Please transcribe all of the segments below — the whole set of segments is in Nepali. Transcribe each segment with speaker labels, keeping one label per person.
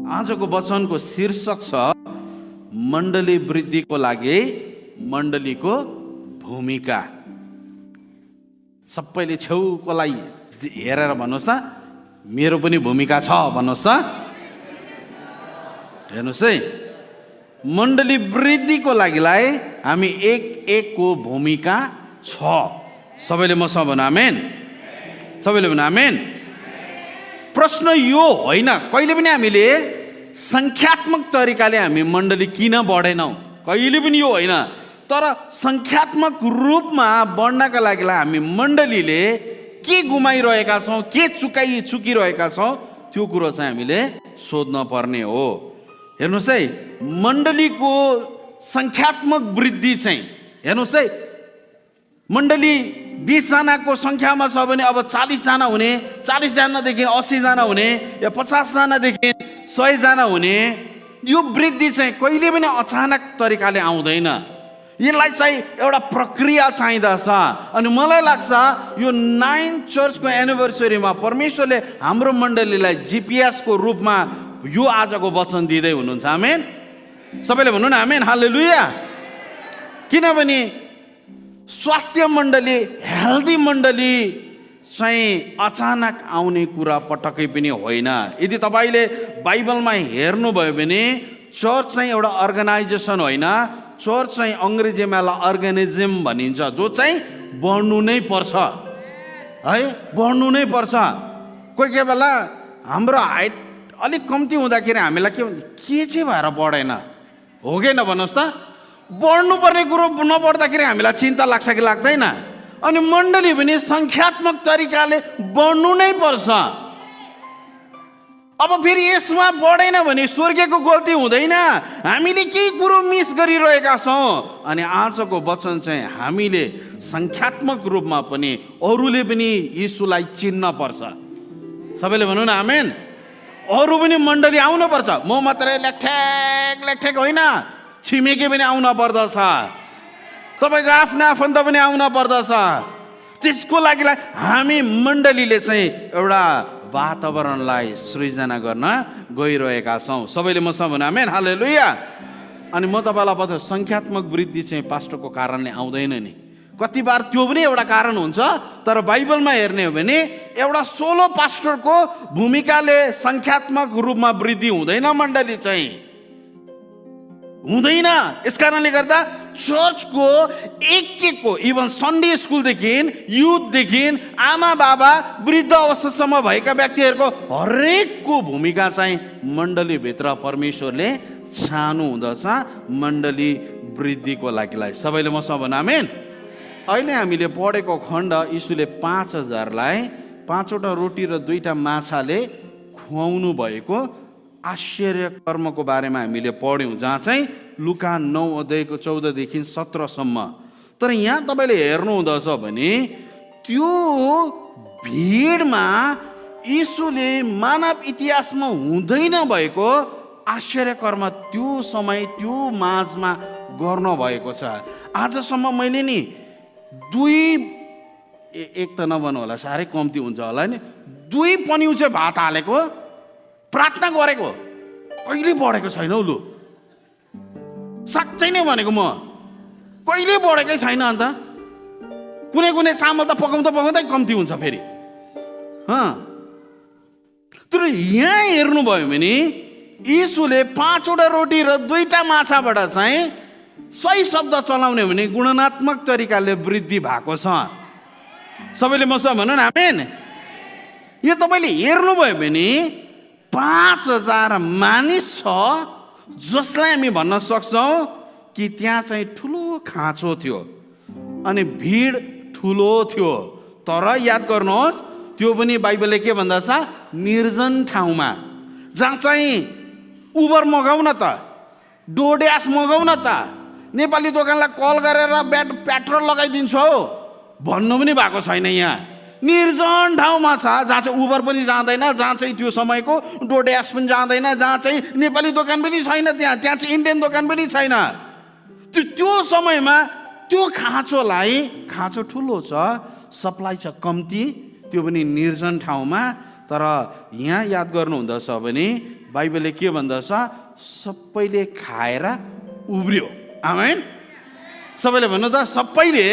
Speaker 1: आजको वचनको शीर्षक छ मण्डली वृद्धिको लागि मण्डलीको भूमिका। सबैले छेउकोलाई हेरेर भन्नुहोस् त, मेरो पनि भूमिका छ भन्नुहोस् त। हेर्नुहोस् है, मण्डली वृद्धिको लागिलाई हामी एक एकको भूमिका छ। सबैले मसँग भन्नु आमेन। सबैले भन्नु आमेन। प्रश्न यो होइन, कहिले पनि हामीले सङ्ख्यात्मक तरिकाले हामी मण्डली किन बढेनौँ, कहिले पनि यो होइन। तर सङ्ख्यात्मक रूपमा बढ्नका लागि हामी मण्डलीले के गुमाइरहेका छौँ, के चुकिरहेका छौँ, त्यो कुरो चाहिँ हामीले सोध्न पर्ने हो। हेर्नुहोस् है, मण्डलीको सङ्ख्यात्मक वृद्धि चाहिँ हेर्नुहोस् है, मण्डली 20 जनाको सङ्ख्यामा छ भने अब 40 जना हुने, 40 जनादेखि 80 जना हुने, या 50 जनादेखि 100 जना हुने, यो वृद्धि चाहिँ कहिले पनि अचानक तरिकाले आउँदैन। यसलाई चाहिँ एउटा प्रक्रिया चाहिँदछ। अनि मलाई लाग्छ यो 9 चर्चको एनिभर्सरीमा परमेश्वरले हाम्रो मण्डलीलाई जिपिएसको रूपमा यो आजको वचन दिँदै हुनुहुन्छ। आमेन। सबैले भन्नु न आमेन, हालेलुया। किनभने स्वास्थ्य मण्डली, हेल्दी मण्डली चाहिँ अचानक आउने कुरा पटक्कै पनि होइन। यदि तपाईँले बाइबलमा हेर्नुभयो भने चर्च चाहिँ एउटा अर्गनाइजेसन होइन, चर्च चाहिँ अङ्ग्रेजीमा अर्गेनिजम भनिन्छ, जो चाहिँ बढ्नु नै पर्छ है, बढ्नु नै पर्छ। कोही कोही बेला हाम्रो हाइट अलिक कम्ती हुँदाखेरि हामीलाई के चाहिँ भएर बढेन हो कि न भन्नुहोस् त। बढ्नुपर्ने कुरो नबढ्दाखेरि हामीलाई चिन्ता लाग्छ कि लाग्दैन। अनि मण्डली पनि सङ्ख्यात्मक तरिकाले बढ्नु नै पर्छ। अब फेरि यसमा बढेन भने स्वर्गको गल्ती हुँदैन, हामीले केही कुरो मिस गरिरहेका छौँ। अनि आजको वचन चाहिँ हामीले सङ्ख्यात्मक रूपमा पनि अरूले पनि यीशुलाई चिन्न पर्छ। सबैले भन्नु न आमेन। अरू पनि मण्डली आउनुपर्छ, म मात्रै लेखठेक होइन, छिमेकी पनि आउन पर्दछ, तपाईँको आफ्नो आफन्त पनि आउन पर्दछ। त्यसको लागि हामी मण्डलीले चाहिँ एउटा वातावरणलाई सृजना गर्न गइरहेका छौँ। सबैले मसँग भन्नु आमेन, हालेलुया। अनि म तपाईँलाई बताउँछु, सङ्ख्यात्मक वृद्धि चाहिँ पास्टरको कारणले आउँदैन नि। कति बार त्यो पनि एउटा कारण हुन्छ, तर बाइबलमा हेर्ने हो भने एउटा सोलो पास्टरको भूमिकाले सङ्ख्यात्मक रूपमा वृद्धि हुँदैन, मण्डली चाहिँ हुँदैन। यस कारणले गर्दा चर्चको एकको इभन सन्डे स्कुलदेखि, युथदेखि, आमा बाबा, वृद्ध अवस्थासम्म भएका व्यक्तिहरूको हरेकको भूमिका चाहिँ मण्डलीभित्र परमेश्वरले छानु हुँदछ मण्डली वृद्धिको लागिलाई। सबैले मसँग भन्नु आमेन। अहिले हामीले पढेको खण्ड, यीशुले 5000लाई 5वटा रोटी र 2टा माछाले खुवाउनु भएको आश्चर्य कर्मको बारेमा हामीले पढ्यौँ, जहाँ चाहिँ लुका 9 अध्यायको 14देखि 17सम्म। तर यहाँ तपाईँले हेर्नुहुँदछ भने त्यो भिडमा यीशुले मानव इतिहासमा हुँदै नभएको आश्चर्य कर्म त्यो समय त्यो माझमा गर्नुभएको छ। आजसम्म मैले नि एक त नभन्नु होला, साह्रै कम्ती हुन्छ होला नि, 2 पन्यु भात हालेको प्रार्थना गरेको कहिले बढेको छैन हौ। लु साँच्चै नै भनेको, म कहिले बढेकै छैन। अन्त कुनै चामल त पकाउँदै कम्ती हुन्छ फेरि। तर यहाँ हेर्नुभयो भने यीशुले 5वटा रोटी र 2टा माछाबाट चाहिँ सही शब्द चलाउने भने गुणनात्मक तरिकाले वृद्धि भएको छ। सबैले मसँग भन्नु न आमेन। यो तपाईँले हेर्नुभयो भने 5000 मानिस छ, जसलाई हामी भन्न सक्छौँ कि त्यहाँ चाहिँ ठुलो खाँचो थियो अनि भिड ठुलो थियो। तर याद गर्नुहोस्, त्यो पनि बाइबलले के भन्दछ, निर्जन ठाउँमा, जहाँ चाहिँ उबर मगाउन त, डोड्यास मगाउन त, नेपाली दोकानलाई कल गरेर पेट्रोल लगाइदिन्छ हो भन्नु पनि भएको छैन। यहाँ निर्जन ठाउँमा छ, जहाँ चाहिँ उबर पनि जाँदैन, जहाँ चाहिँ त्यो समयको डोड्यास पनि जाँदैन, जहाँ चाहिँ नेपाली दोकान पनि छैन, त्यहाँ चाहिँ इन्डियन दोकान पनि छैन। त्यो समयमा त्यो खाँचो ठुलो छ, सप्लाई छ कम्ती, त्यो पनि निर्जन ठाउँमा तर यहाँ याद गर्नुहुँदछ भने बाइबलले के भन्दछ? सबैले खाएर उब्रियो। आमेन। सबैले भन्नु त, सबैले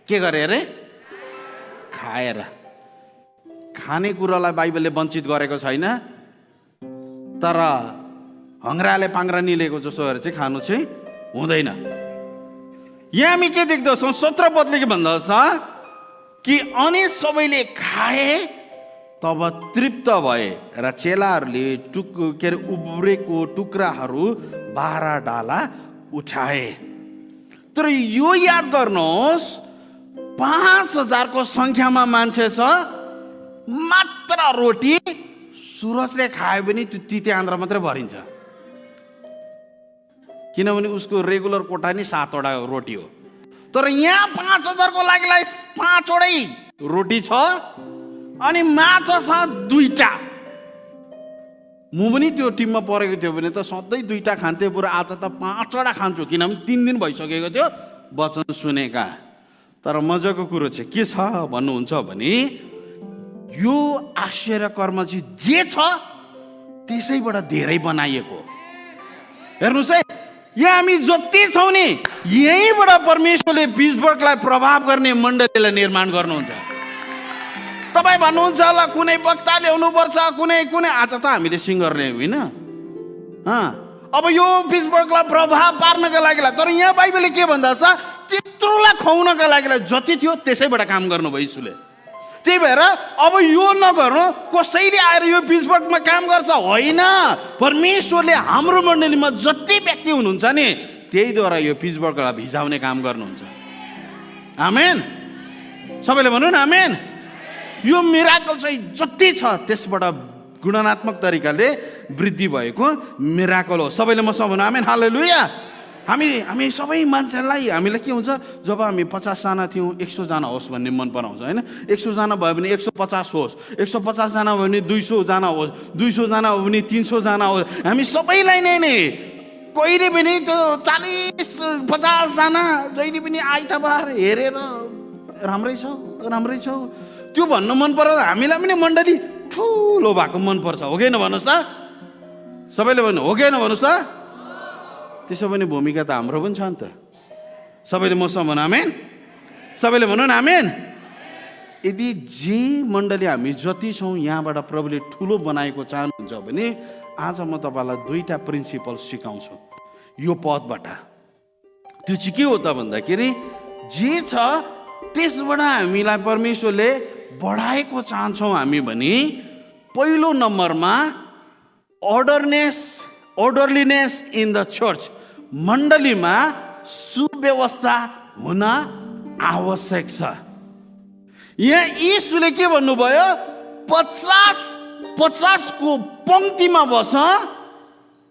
Speaker 1: के गरे अरे? खाएर। खानेकुरालाई बाइबलले वञ्चित गरेको छैन, तर हङ्ग्राले पाङ्ग्रा निलेको जस्तो गरेर चाहिँ खानु चाहिँ हुँदैन। यहाँ हामी के देख्दछौँ? 17 पदले के भन्दछ कि अनि सबैले खाए तब तृप्त भए र चेलाहरूले उब्रेको टुक्राहरू 12 डाला उठाए। तर यो याद गर्नुहोस्, 5000 को संख्यामा मान्छे छ, मात्र रोटी सुरजले खायो भने त्यो तिते आन्द्रा मात्रै भरिन्छ, किनभने उसको रेगुलर कोटा नि 7 वटा रोटी हो। तर यहाँ 5000 को लागि 5 वटै रोटी छ अनि माछा छ 2टा। म पनि त्यो टिममा परेको थियो भने त सधैँ 2टा खान्थे, पुरा आज त 5 वटा खान्छु, किनभने 3 दिन भइसकेको थियो वचन सुनेका। तर मजाको कुरो चाहिँ के छ भन्नुहुन्छ भने यो आश्चर्य कर्म चाहिँ जे छ त्यसैबाट धेरै बनाइएको। हेर्नुहोस् है, यहाँ हामी जति छौँ नि, यहीँबाट परमेश्वरले पिट्सबर्गलाई प्रभाव गर्ने मण्डलीलाई निर्माण गर्नुहुन्छ। तपाईँ भन्नुहुन्छ होला कुनै वक्ता ल्याउनुपर्छ, कुनै आज त हामीले सिङ्गरले होइन, अब यो पिट्सबर्गलाई प्रभाव पार्नका लागि। तर यहाँ बाइबलले के भन्दछ? त्यत्रोलाई खुवाउनका लागि जति थियो त्यसैबाट काम गर्नुभयो यीशुले। त्यही भएर अब यो नगर्नु कसैले आएर यो पिट्सबर्गमा काम गर्छ होइन, परमेश्वरले हाम्रो मण्डलीमा जति व्यक्ति हुनुहुन्छ नि त्यहीद्वारा यो पिट्सबर्गलाई भिजाउने काम गर्नुहुन्छ। आमेन। सबैले भन्नु न आमेन। यो मिराकल चाहिँ जति छ त्यसबाट गुणात्मक तरिकाले वृद्धि भएको मिराकल हो। सबैले मसँग भन्नु आमेन। हालेलुया। हामी सबै मान्छेलाई हामीलाई के हुन्छ, जब हामी 50 जना थियौँ 100 जना होस् भन्ने मन पराउँछ होइन। 100 जना भयो भने 150 होस्, 150 जना भयो भने 200 जना होस्, 200 जना हो भने 300 जना होस्। हामी सबैलाई नै कहिले पनि त्यो 40-50 जना जहिले पनि आइतबार हेरेर राम्रै छ त्यो भन्नु मन पर्छ। हामीलाई पनि मण्डली ठुलो भएको मन पर्छ, हो कि भन्नुहोस् त? सबैले भन्नु हो कि भन्नुहोस् त? त्यसो भने भूमिका त हाम्रो पनि छ नि त। सबैले मसँग भन्नु आमेन। सबैले भन्नु न आमेन। यदि जे मण्डली हामी जति छौँ यहाँबाट प्रभुले ठुलो बनाएको चाहनुहुन्छ भने आज म तपाईँलाई 2टा प्रिन्सिपल सिकाउँछु यो पदबाट। त्यो चाहिँ के हो त भन्दाखेरि जे छ त्यसबाट हामीलाई परमेश्वरले बढाएको चाहन्छौँ हामी भने पहिलो नम्बरमा orderliness in the church, मण्डलीमा सुव्यवस्था हुन आवश्यक छ। यहाँ यीशुले के भन्नुभयो? 50 को पंक्तिमा बस,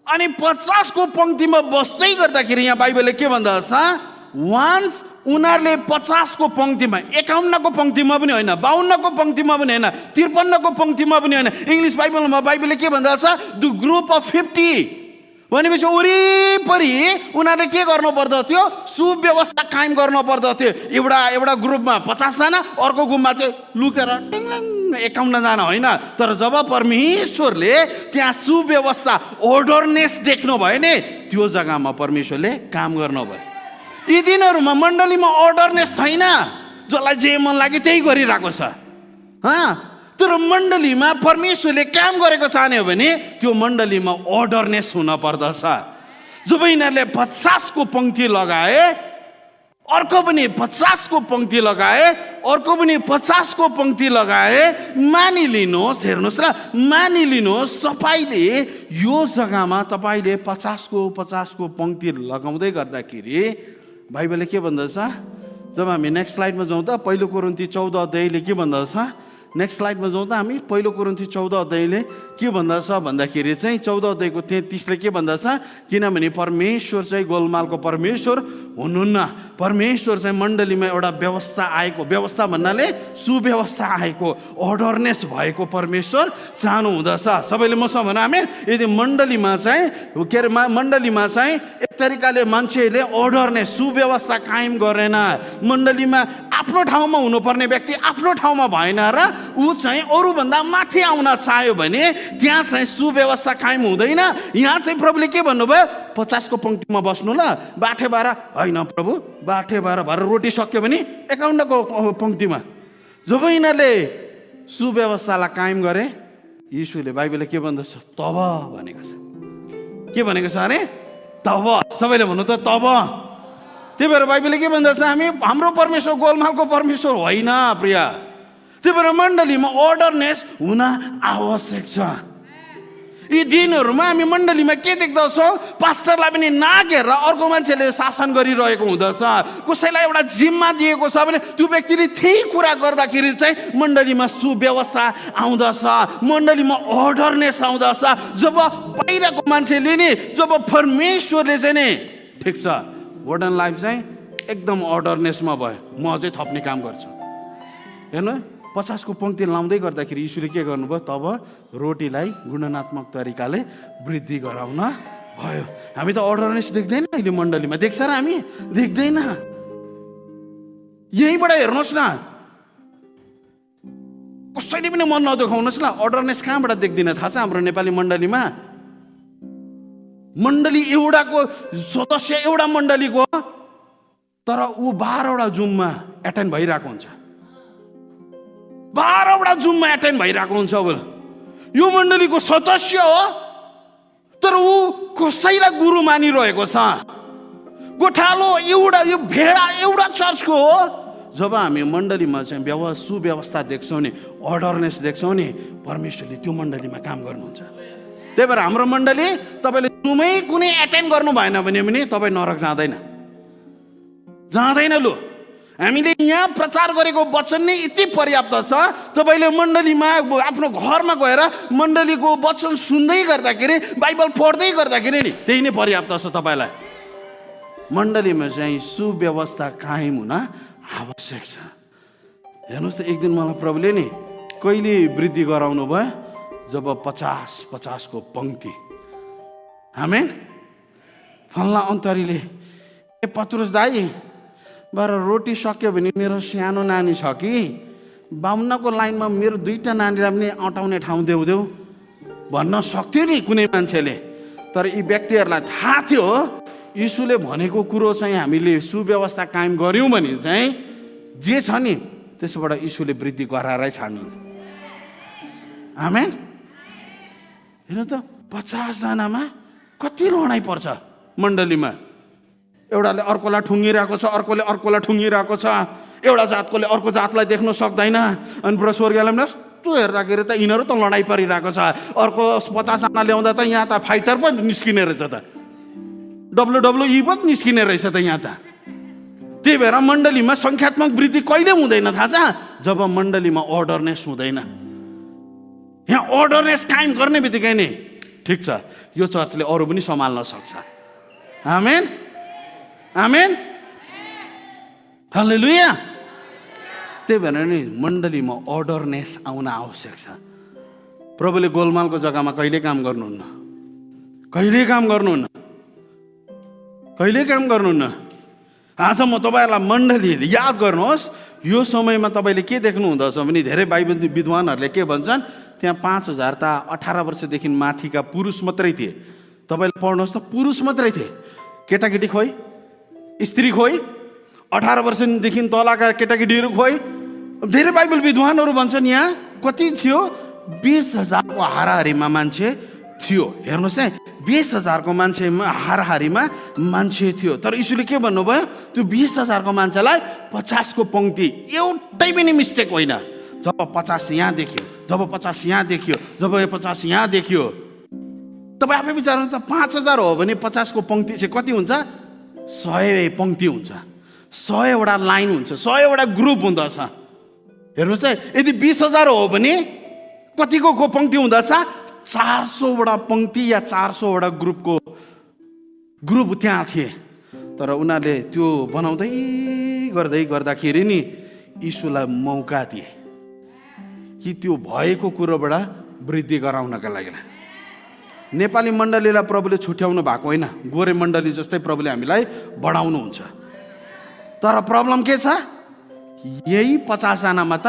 Speaker 1: अनि 50 को पंक्तिमा बस्दै गर्दाखेरि यहाँ बाइबलले के भन्दछ? वान्स उनीहरूले 50 को पंक्तिमा, 51 को पंक्तिमा पनि होइन, 52 को पंक्तिमा पनि होइन, 53 को पंक्तिमा पनि होइन। इङ्ग्लिस बाइबलमा बाइबलले के भन्दछ? द ग्रुप अफ 50 भनेपछि वरिपरि उनीहरूले के गर्नु पर्दथ्यो? सुव्यवस्था कायम गर्नु पर्दथ्यो। एउटा ग्रुपमा 50 जना, अर्को ग्रुपमा चाहिँ लुकेर 51 जना होइन। तर जब परमेश्वरले त्यहाँ सुव्यवस्था orderliness देख्नु भयो नि, त्यो जग्गामा परमेश्वरले काम गर्नुभयो। यी दिनहरूमा मण्डलीमा orderliness छैन, जसलाई जे मन लाग्यो त्यही गरिरहेको छ। तर मण्डलीमा परमेश्वरले काम गरेको चाहने हो भने त्यो मण्डलीमा orderliness हुन पर्दछ। जब यिनीहरूले 50 को पंक्ति लगाए, अर्को पनि 50 को पंक्ति लगाए, अर्को पनि 50 को पंक्ति लगाए, मानिलिनुहोस्, हेर्नुहोस् ल, मानिलिनुहोस् तपाईँले यो जग्गामा तपाईँले 50 को पंक्ति लगाउँदै गर्दाखेरि बाइबलले के भन्दछ? जब हामी नेक्स्ट स्लाइडमा जाउँ त, पहिलो कोरिन्थी 14 अध्यायले के भन्दछ? नेक्स्ट स्लाइडमा जाउँ त हामी, पहिलो कोरिन्थी 14 अध्यायले के भन्दछ भन्दाखेरि चाहिँ 14 अध्यायको 33ले के भन्दछ? किनभने परमेश्वर चाहिँ गोलमालको परमेश्वर हुनुहुन्न। परमेश्वर चाहिँ मण्डलीमा एउटा व्यवस्था आएको, व्यवस्था भन्नाले सुव्यवस्था आएको, orderliness भएको परमेश्वर चाहनु हुँदछ। सबैले मसँग भन्नु आमेन। यदि मण्डलीमा चाहिँ मण्डलीमा चाहिँ तरिकाले मान्छेहरूले अर्डरनेस, सुव्यवस्था कायम गरेन। मण्डलीमा आफ्नो ठाउँमा हुनुपर्ने व्यक्ति आफ्नो ठाउँमा भएन र ऊ चाहिँ अरूभन्दा माथि आउन चाह्यो भने त्यहाँ चाहिँ सुव्यवस्था कायम हुँदैन। यहाँ चाहिँ प्रभुले के भन्नुभयो? 50 को पङ्क्तिमा बस्नु ल, बाठे बाह्र होइन प्रभु, बाठे बाह्र भएर रोटी सक्यो भने 51 को पङ्क्तिमा। जब यिनीहरूले सुव्यवस्थालाई कायम गरे, यीशुले बाइबलले के भन्दछ? तब भनेको छ। के भनेको छ अरे? तब। सबैले भन्नु त तब। त्यही भएर बाइबलले के भन्दछ? हाम्रो परमेश्वर गोलमालको परमेश्वर होइन प्रिय। त्यही भएर मण्डलीमा अर्डरनेस हुन आवश्यक छ। यी दिनहरूमा हामी मण्डलीमा के देख्दछौँ? पास्टरलाई पनि नागेर अर्को मान्छेले शासन गरिरहेको हुँदछ। कसैलाई एउटा जिम्मा दिएको छ भने त्यो व्यक्तिले त्यही कुरा गर्दाखेरि चाहिँ मण्डलीमा सुव्यवस्था आउँदछ, मण्डलीमा अर्डरनेस आउँदछ। जब बाहिरको मान्छेले नि, जब परमेश्वरले चाहिँ नि ठिक छ वर्डन लाइफ चाहिँ एकदम अर्डरनेसमा भयो, म अझै थप्ने काम गर्छु। हेर्नु 50 को पङ्क्ति लाउँदै गर्दाखेरि यीशुले के गर्नुभयो? तब रोटीलाई गुणनात्मक तरिकाले वृद्धि गराउन भयो। हामी त अर्डरनेस देख्दैन अहिले मण्डलीमा, देख्छ र हामी देख्दैन। यहीँबाट हेर्नुहोस् न, कसैले पनि मन नदुखाउनुहोस् ल, अर्डरनेस कहाँबाट देख्दिन थाहा छ? हाम्रो नेपाली मण्डलीमा मण्डली एउटाको सदस्य एउटा मण्डलीको, तर ऊ 12वटा जुममा एटेन्ड भइरहेको हुन्छ। 12वटा जुममा एटेन्ड भइरहेको हुन्छ। अब यो मण्डलीको सदस्य हो, तर ऊ कसैलाई गुरु मानिरहेको छ। गोठालो एउटा, यो भेडा एउटा चर्चको हो। जब हामी मण्डलीमा चाहिँ सुव्यवस्था देख्छौँ नि, अर्डरनेस देख्छौँ नि, परमेश्वरले त्यो मण्डलीमा काम गर्नुहुन्छ। त्यही भएर हाम्रो मण्डली तपाईँले जुमै कुनै एटेन्ड गर्नु भएन भने तपाईँ नरक जाँदैन। लु, हामीले यहाँ प्रचार गरेको वचन नै यति पर्याप्त छ। तपाईँले मण्डलीमा आफ्नो घरमा गएर मण्डलीको वचन सुन्दै गर्दाखेरि, बाइबल पढ्दै गर्दाखेरि नि त्यही नै पर्याप्त छ तपाईँलाई। मण्डलीमा चाहिँ सुव्यवस्था कायम हुन आवश्यक छ। हेर्नुहोस् त, एक दिन मलाई प्रभुले नि कहिले वृद्धि गराउनु भयो? जब 50 को पङ्क्ति। आमेन। फल्ला अन्तरीले पत्रुस दाइ बाह्र रोटी सक्यो भने मेरो सानो नानी छ कि बाहुनको लाइनमा मेरो 2टा नानीलाई पनि अटाउने ठाउँ देऊ भन्न सक्थ्यो नि कुनै मान्छेले। तर यी व्यक्तिहरूलाई थाहा थियो यीशुले भनेको कुरो चाहिँ हामीले सुव्यवस्था कायम गऱ्यौँ भने चाहिँ जे छ नि त्यसबाट यीशुले वृद्धि गराएरै छाड्नुहुन्छ। आमेन। हेर्नु त 50 जनामा कति लडाइँ पर्छ मण्डलीमा। एउटाले अर्कोलाई ठुङ्गिरहेको छ, अर्कोले अर्कोलाई ठुङ्गिरहेको छ, एउटा जातकोले अर्को जातलाई देख्न सक्दैन। अनि पुरा स्वर्गीयलाई पनि यस्तो हेर्दाखेरि त यिनीहरू त लडाइँ परिरहेको छ। अर्को 50 जना ल्याउँदा त यहाँ त फाइटर पो निस्किने रहेछ त, WWE पो निस्किने रहेछ त यहाँ त। त्यही भएर मण्डलीमा सङ्ख्यात्मक वृद्धि कहिले हुँदैन थाहा छ? जब मण्डलीमा अर्डरनेस हुँदैन। यहाँ अर्डरनेस कायम गर्ने बित्तिकै नै ठिक छ, यो चर्चले अरू पनि सम्हाल्न सक्छ। आमेन, आमेन, हालेलुया। त्यही भएर नि मण्डलीमा अर्डरनेस आउन आवश्यक छ। प्रभुले गोलमालको जग्गामा कहिले काम गर्नुहुन्न, कहिले काम गर्नुहुन्न। आज म तपाईँहरूलाई मण्डलीले याद गर्नुहोस्, यो समयमा तपाईँले के देख्नु हुँदछ भने धेरै बाइबल विद्वानहरूले के भन्छन्, त्यहाँ 5000 त 18 वर्षदेखि माथिका पुरुष मात्रै थिए। तपाईँले पढ्नुहोस् त, पुरुष मात्रै थिए, केटाकेटी खोइ, स्त्री खोइ, 18 वर्षदेखि तलका केटाकेटीहरू खोइ। धेरै बाइबल विद्वानहरू भन्छन् यहाँ कति थियो, 20,000 को हाराहारीमा मान्छे थियो। हेर्नुहोस् है, 20,000 को मान्छे हाराहारीमा मान्छे थियो। तर यीशुले के भन्नुभयो, त्यो 20,000 को मान्छेलाई 50 को पङ्क्ति एउटै पनि मिस्टेक होइन। जब 50 यहाँ देखियो, जब 50 यहाँ देखियो, जब 50 यहाँ देखियो, तपाईँ आफै विचार्नु त 5000 हो भने 50 को पङ्क्ति चाहिँ कति हुन्छ? 100 पङ्क्ति हुन्छ, 100 वटा लाइन हुन्छ, 100 वटा ग्रुप हुँदछ। हेर्नुहोस् है, यदि 20,000 हो भने कतिको पङ्क्ति हुँदछ? 400 वटा पङ्क्ति या 400 वटा ग्रुप त्यहाँ थिए। तर उनीहरूले त्यो बनाउँदै गर्दाखेरि नि यीशुलाई मौका दिए कि त्यो भएको कुरोबाट वृद्धि गराउनका लागि। नेपाली मण्डलीलाई प्रभुले छुट्याउनु भएको होइन, गोरे मण्डली जस्तै प्रभुले हामीलाई बढाउनुहुन्छ। तर प्रब्लम के छ? यही 50 जनामा त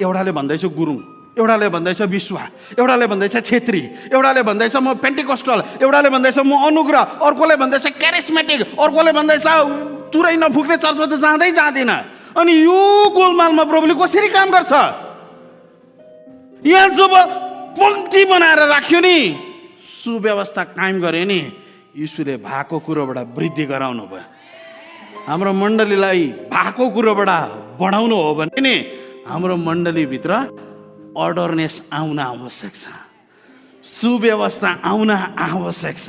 Speaker 1: एउटाले भन्दैछ गुरुङ, एउटाले भन्दैछ विश्वा, एउटाले भन्दैछ छेत्री, एउटाले भन्दैछ म पेन्टिकोस्टल, एउटाले भन्दैछ म अनुग्रह, अर्कोले भन्दैछ क्यारिस्मेटिक, अर्कोले भन्दैछ तुरै नफुक्ने चर्चमा त जाँदै जाँदैन। अनि यो गोलमालमा प्रभुले कसरी काम गर्छ? यहाँ जब पङ्क्ति बनाएर राख्यो नि, सुव्यवस्था कायम गर्यो नि, यीशुले भएको कुरोबाट वृद्धि गराउनु भयो। हाम्रो मण्डलीलाई भएको कुरोबाट बढाउनु हो भने नि हाम्रो मण्डलीभित्र अर्डरनेस आउन आवश्यक छ, सुव्यवस्था आउन आवश्यक छ।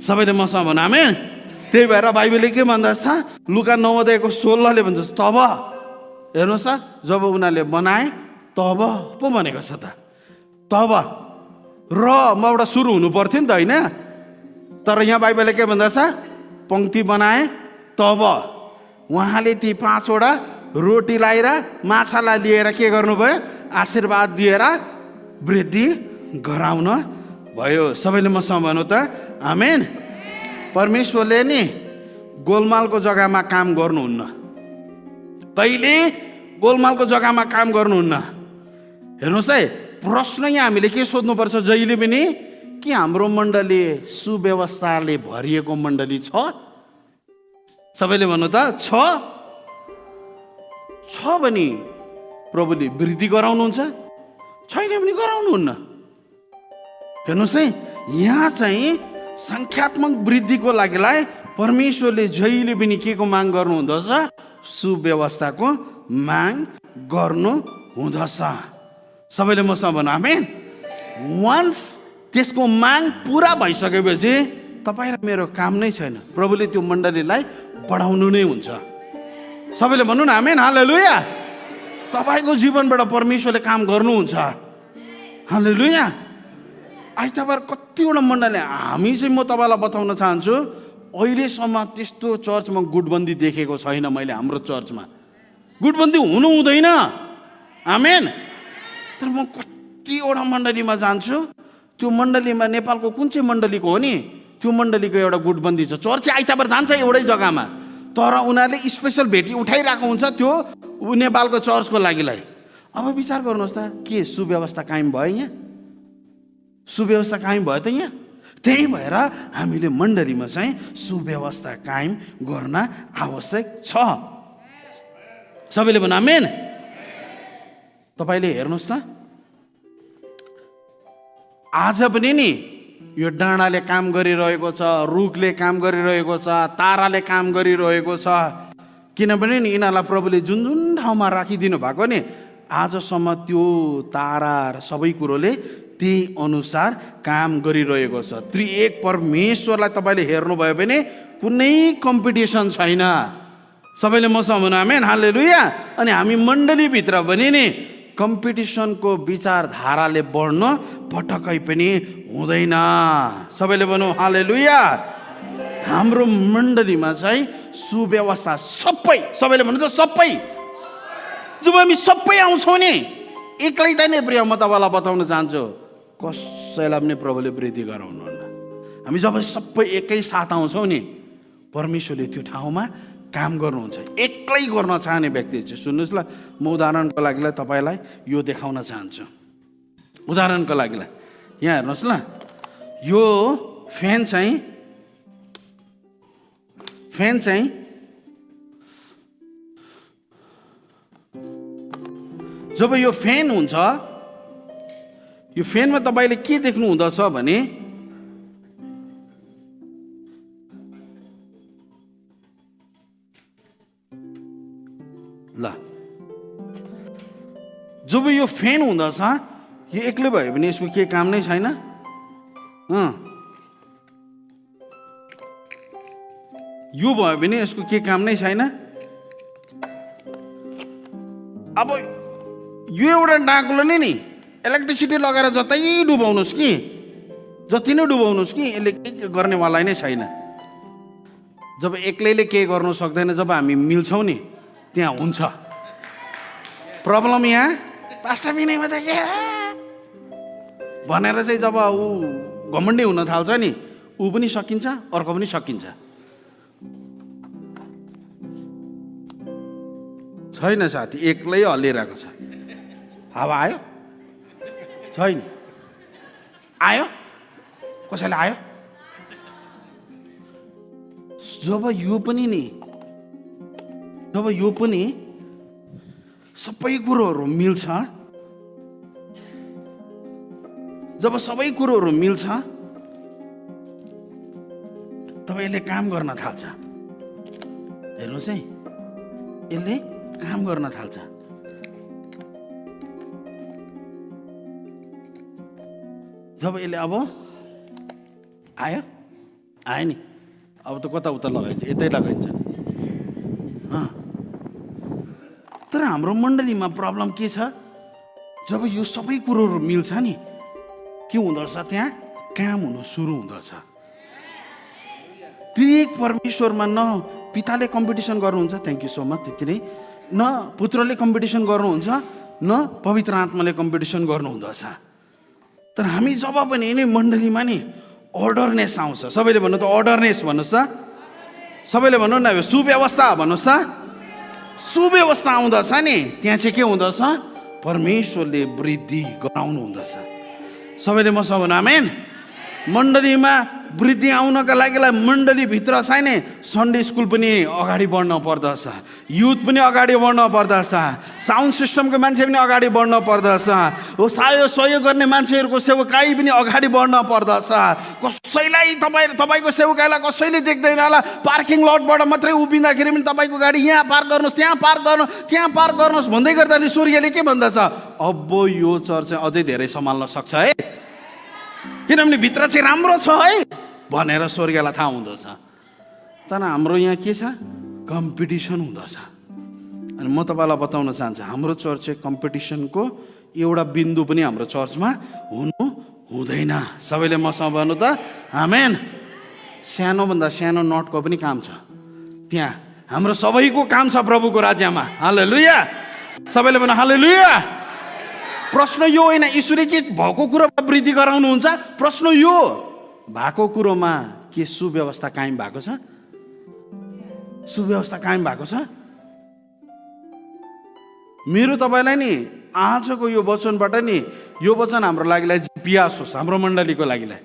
Speaker 1: सबैले मसँग भन्नु आमेन। त्यही भएर बाइबलले के भन्दछ? लुका 9:16ले भन्छ, तब हेर्नुहोस् त, जब उनीहरूले बनाए तब पो भनेको छ त, तब र मबाट सुरु हुनु पर्थ्यो नि त, होइन? तर यहाँ बाइबलले के भन्दछ? पङ्क्ति बनाए तब उहाँले ती 5वटा रोटी लाएर माछालाई लिएर के गर्नुभयो? आशीर्वाद दिएर वृद्धि गराउन भयो। सबैले मसँग भन्नु त आमेन। परमेश्वरले नि गोलमालको जग्गामा काम गर्नुहुन्न, कहिले गोलमालको जग्गामा काम गर्नुहुन्न। हेर्नुहोस् है, प्रश्न यहाँ हामीले के सोध्नुपर्छ जहिले पनि, कि हाम्रो मण्डली सुव्यवस्थाले भरिएको मण्डली छ? सबैले भन्नु त छ भने प्रभुले वृद्धि गराउनुहुन्छ, छैन भने गराउनुहुन्न। हेर्नुहोस् है, यहाँ चाहिँ सङ्ख्यात्मक वृद्धिको लागिलाई परमेश्वरले जहिले पनि के को माग गर्नुहुँदछ? सुव्यवस्थाको माग गर्नुहुँदछ। सबैले मसँग भन्नु आमेन। वन्स त्यसको माग पुरा भइसकेपछि तपाईँ र मेरो काम नै छैन, प्रभुले त्यो मण्डलीलाई बढाउनु नै हुन्छ। सबैले भन्नु न आमेन, हालेलुया। तपाईँको जीवनबाट परमेश्वरले काम गर्नुहुन्छ, हालेलुया। आइतबार कतिवटा मण्डली, हामी चाहिँ, म तपाईँलाई बताउन चाहन्छु, अहिलेसम्म त्यस्तो चर्चमा गुटबन्दी देखेको छैन मैले। हाम्रो चर्चमा गुटबन्दी हुनु हुँदैन, आमेन। तर म कतिवटा मण्डलीमा जान्छु, त्यो मण्डलीमा नेपालको कुन चाहिँ मण्डलीको हो नि, त्यो मण्डलीको एउटा गुटबन्दी छ। चर्च आइतबार जान्छ एउटै जग्गामा, तर उनीहरूले स्पेसल भेटी उठाइरहेको हुन्छ त्यो नेपालको चर्चको लागिलाई। अब विचार गर्नुहोस् त, के सुव्यवस्था कायम भयो? यहाँ सुव्यवस्था कायम भयो त यहाँ? त्यही भएर हामीले मण्डलीमा चाहिँ सुव्यवस्था कायम गर्न आवश्यक छ। सबैले भन्नु आमेन। तपाईँले हेर्नुहोस् त, आज पनि नि यो डाँडाले काम गरिरहेको छ, रुखले काम गरिरहेको छ, ताराले काम गरिरहेको छ। किनभने नि यिनीहरूलाई प्रभुले जुन जुन ठाउँमा राखिदिनु भएको नि, आजसम्म त्यो तारा सबै कुरोले त्यही अनुसार काम गरिरहेको छ। त्रिएक परमेश्वरलाई तपाईँले हेर्नुभयो भने कुनै कम्पिटिसन छैन। सबैले मसँग भन्नु आमेन, हालेलुया। अनि हामी मण्डलीभित्र पनि नि कम्पिटिसनको विचारधाराले बढ्न पटक्कै पनि हुँदैन। सबैले भन्नु हालेलुया। हाम्रो मण्डलीमा चाहिँ सुव्यवस्था सबै, सबैले भन्नु त सबै। जब हामी सबै आउँछौँ नि, एक्लै त नै प्रिय, म तपाईँलाई बताउन चाहन्छु, कसैलाई पनि प्रभुले वृद्धि गराउनुहुन्न। हामी जब सबै एकै साथ आउँछौँ नि, परमेश्वरले त्यो ठाउँमा काम गर्नुहुन्छ। एक्लै गर्न चाहने व्यक्ति चाहिँ सुन्नुहोस् ल, म उदाहरणको लागि तपाईँलाई यो देखाउन चाहन्छु। उदाहरणको लागि यहाँ हेर्नुहोस् ल, यो फ्यान चाहिँ जब यो फ्यान हुन्छ, यो फ्यानमा तपाईँले के देख्नु हुँदछ भने, ल जब यो फ्यान हुँदछ, यो एक्लै भयो भने यसको के काम नै छैन। यो भयो भने यसको के काम नै छैन। अब यो एउटा डाकुलोले नि इलेक्ट्रिसिटी लगाएर जतै डुबाउनुहोस् कि, जति नै डुबाउनुहोस् कि, यसले केही गर्नेवाला नै छैन। जब एक्लैले केही गर्नु सक्दैन, जब हामी मिल्छौँ नि, त्यहाँ हुन्छ। प्रब्लम यहाँ पास्टर बिनामा त के भनेर चाहिँ जब ऊ घमण्डी हुन थाल्छ नि, ऊ पनि सकिन्छ, अर्को पनि सकिन्छ। छैन साथी, एक्लै हल्लिरहेको छ। हावा आयो? छैन। आयो? कसैले आयो? जब यो पनि सबै कुरोहरू मिल्छ, जब सबै कुरोहरू मिल्छ तब यसले काम गर्न थाल्छ। हेर्नुहोस् है, यसले काम गर्न थाल्छ। जब यसले अब आयो नि, अब त कता उता लगाइन्छ, यतै लगाइन्छ। तर हाम्रो मण्डलीमा प्रब्लम के छ? जब यो सबै कुरोहरू मिल्छ नि, के हुँदो रहेछ? त्यहाँ काम हुनु सुरु हुँदो रहेछ। त्रिएक परमेश्वरमा न पिताले कम्पिटिसन गर्नुहुन्छ, थ्याङ्क यू सो मच, त्यति नै, न पुत्रले कम्पिटिसन गर्नुहुन्छ, न पवित्र आत्माले कम्पिटिसन गर्नुहुँदो रहेछ। तर हामी जब पनि नि मण्डलीमा नि अर्डरनेस आउँछ। सबैले भन्नु त अर्डरनेस भन्नुहोस् त, सबैले भन्नु न, सुव्यवस्था भन्नुहोस् त। सुव्यवस्था आउँदछ नि, त्यहाँ चाहिँ के हुँदछ? परमेश्वरले वृद्धि गराउनु हुँदछ। सबैले मसँग भन्नु आमेन। मण्डलीमा वृद्धि आउनका लागि मण्डलीभित्र चाहिँ नि सन्डे स्कुल पनि अगाडि बढ्न पर्दछ, युथ पनि अगाडि बढ्न पर्दछ, साउन्ड सिस्टमको मान्छे पनि अगाडि बढ्न पर्दछ, सहयोग गर्ने मान्छेहरूको सेवकाई पनि अगाडि बढ्न पर्दछ। कसैलाई तपाईँको सेवकाईलाई कसैले देख्दैन होला, पार्किङ लटबाट मात्रै उभिँदाखेरि पनि तपाईँको गाडी यहाँ पार्क गर्नुहोस्, त्यहाँ पार्क गर्नुहोस् भन्दै गर्दा नि सूर्यले के भन्दछ? अब यो चर्च चाहिँ अझै धेरै सम्हाल्न सक्छ है, किनभने भित्र चाहिँ राम्रो छ है भनेर स्वर्गलाई थाहा हुँदछ। तर हाम्रो यहाँ के छ? कम्पिटिसन हुँदछ। अनि म तपाईँलाई बताउन चाहन्छु, हाम्रो चर्च चाहिँ कम्पिटिसनको एउटा बिन्दु पनि हाम्रो चर्चमा हुनु हुँदैन। सबैले मसँग भन्नु त आमेन। सानोभन्दा सानो नटको पनि काम छ त्यहाँ, हाम्रो सबैको काम छ प्रभुको राज्यमा। हालेलुया, सबैले भन्नु हालेलुया। प्रश्न यो होइन ईश्वरले के भएको कुरोमा वृद्धि गराउनुहुन्छ, प्रश्न यो भएको कुरोमा के सुव्यवस्था कायम भएको छ? सुव्यवस्था कायम भएको छ? मेरो तपाईँलाई नि आजको यो वचनबाट नि, यो वचन हाम्रो लागिलाई पियास होस्, हाम्रो मण्डलीको लागिलाई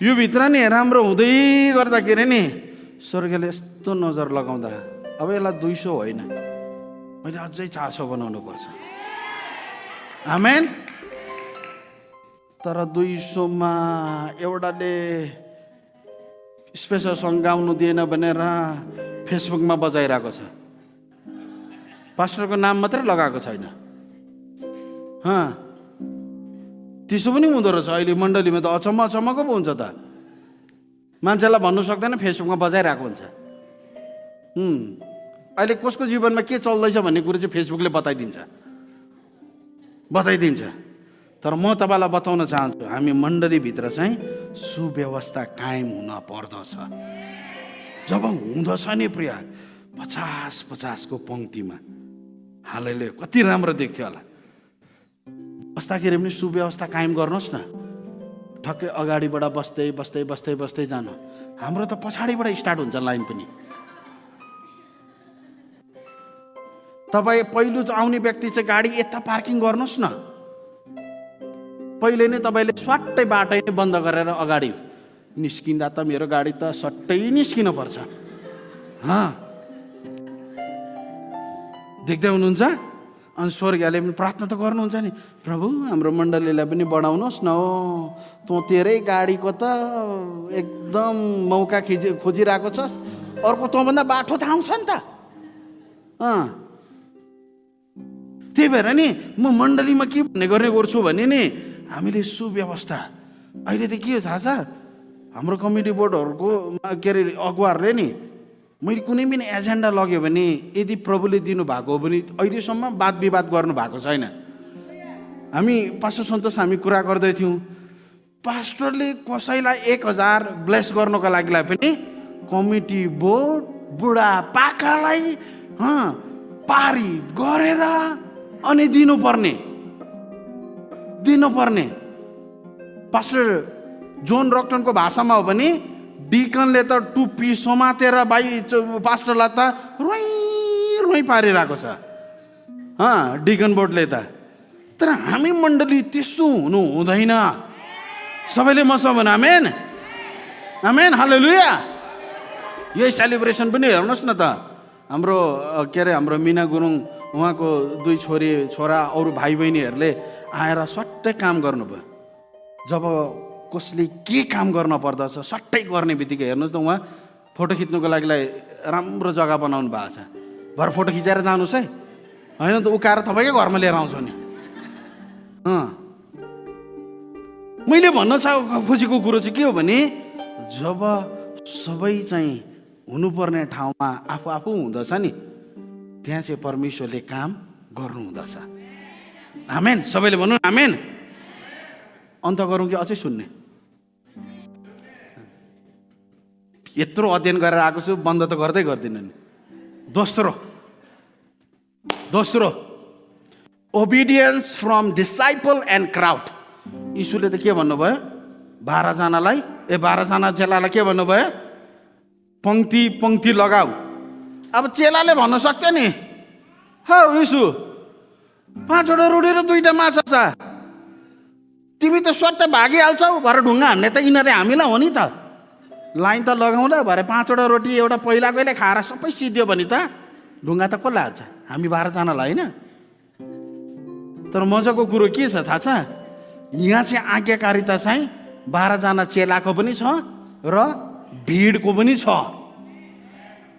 Speaker 1: यो भित्र नि राम्रो हुँदै गर्दाखेरि नि स्वर्गले यस्तो नजर लगाउँदा अब यसलाई 200 होइन, मैले अझै 400 बनाउनु पर्छ। आमेन। तर 200 मा एउटाले स्पेसल सङ्ग गाउनु दिएन भनेर फेसबुकमा बजाइरहेको छ, पास्टरको नाम मात्रै लगाएको छैन। त्यसो पनि हुँदो रहेछ अहिले मण्डलीमा त। अचम्मको पो हुन्छ त, मान्छेलाई भन्नु सक्दैन, फेसबुकमा बजाइरहेको हुन्छ। अहिले कसको जीवनमा के चल्दैछ भन्ने कुरो चाहिँ फेसबुकले बताइदिन्छ। तर म तपाईँलाई बताउन चाहन्छु, हामी मण्डलीभित्र चाहिँ सुव्यवस्था कायम हुन पर्दछ। जब हुँदछ नि प्रिय 50-50 को पङ्क्तिमा, हालैले कति राम्रो देख्थ्यो होला। बस्दाखेरि पनि सुव्यवस्था कायम गर्नुहोस् न, ठक्कै अगाडिबाट बस्दै जानु। हाम्रो त पछाडिबाट स्टार्ट हुन्छ लाइन पनि। तपाईँ पहिलो आउने व्यक्ति चाहिँ गाडी यता पार्किङ गर्नुहोस् न, पहिले नै तपाईँले स्वाट्टै बाटै नै बन्द गरेर अगाडि निस्किँदा त मेरो गाडी त सट्टै निस्किनु पर्छ। देख्दै हुनुहुन्छ? अनि स्वर्गले पनि प्रार्थना त गर्नुहुन्छ नि, प्रभु हाम्रो मण्डलीलाई पनि बढाउनुहोस् न, हो तँ तेरै गाडीको त एकदम मौका खोजिरहेको छ, अर्को तँभन्दा बाटो त आउँछ नि त। त्यही भएर नि म मण्डलीमा के भन्ने गर्ने गर्छु भने नि, हामीले सुव्यवस्था अहिले त के हो थाहा छ, हाम्रो कमिटी बोर्डहरूको के अरे अगुवाहरूले नि, मैले कुनै पनि एजेन्डा लग्यो भने यदि प्रभुले दिनुभएको हो भने अहिलेसम्म वाद विवाद गर्नु भएको छैन। हामी पास्टर सन्तोष हामी कुरा गर्दै थियौँ, पास्टरले कसैलाई 1000 ब्लेस गर्नको लागि पनि कमिटी बोर्ड बुढापाकालाई पारित गरेर अनि दिनुपर्ने। पास्टर जोन रक्टनको भाषामा हो भने डिकनले त टुप्पी समातेर पास्टरलाई त रोइ रोइ पारिरहेको छ डिकन बोर्डले त। तर हामी मण्डली त्यस्तो हुनु हुँदैन। सबैले मसँग भन्नु आमेन, आमेन, हालेलुया। यही सेलिब्रेसन पनि हेर्नुहोस् न त, हाम्रो हाम्रो मिना गुरुङ उहाँको 2 छोरा अरू भाइ बहिनीहरूले आएर सट्टै काम गर्नुभयो। जब कसले के काम गर्न पर्दछ सट्टै गर्ने बित्तिकै हेर्नुहोस् न, उहाँ फोटो खिच्नुको लागि राम्रो जग्गा बनाउनु भएको छ। भर फोटो खिचेर जानुहोस् है, होइन त उकाएर तपाईँकै घरमा लिएर आउँछु नि। मैले भन्न खोजेको कुरो चाहिँ के हो भने, जब सबै चाहिँ हुनुपर्ने ठाउँमा आफू आफू हुँदछ नि, त्यहाँ चाहिँ परमेश्वरले काम गर्नु हुँदछ। आमेन, सबैले भन्नु आमेन। अन्त गरौँ कि अझै सुन्ने? यत्रो अध्ययन गरेर आएको छु, बन्द त गर्दै गर्दिनँ नि। दोस्रो obedience from disciple and crowd. यीशुले त के भन्नुभयो? 12 जना चेलालाई के भन्नुभयो? पंक्ति लगाऊ। अब चेलाले भन्न सक्थ्यो नि, हौ यीशु 5वटा रोटी र 2टा माछा छ, तिमी त सट्ट भागिहाल्छौ, भरे ढुङ्गा हान्ने त यिनीहरूले हामीलाई हो नि त। लाइन त लगाउँदा भरे 5वटा रोटी एउटा पहिलाकोले खाएर सबै सिद्धियो भने त ढुङ्गा त कसलाई हाल्छ? हामी 12 जनालाई होइन। तर मजाको कुरो के छ थाहा छ? यहाँ चाहिँ आज्ञाकारिता चाहिँ 12 जना चेलाको पनि छ र भिडको पनि छ।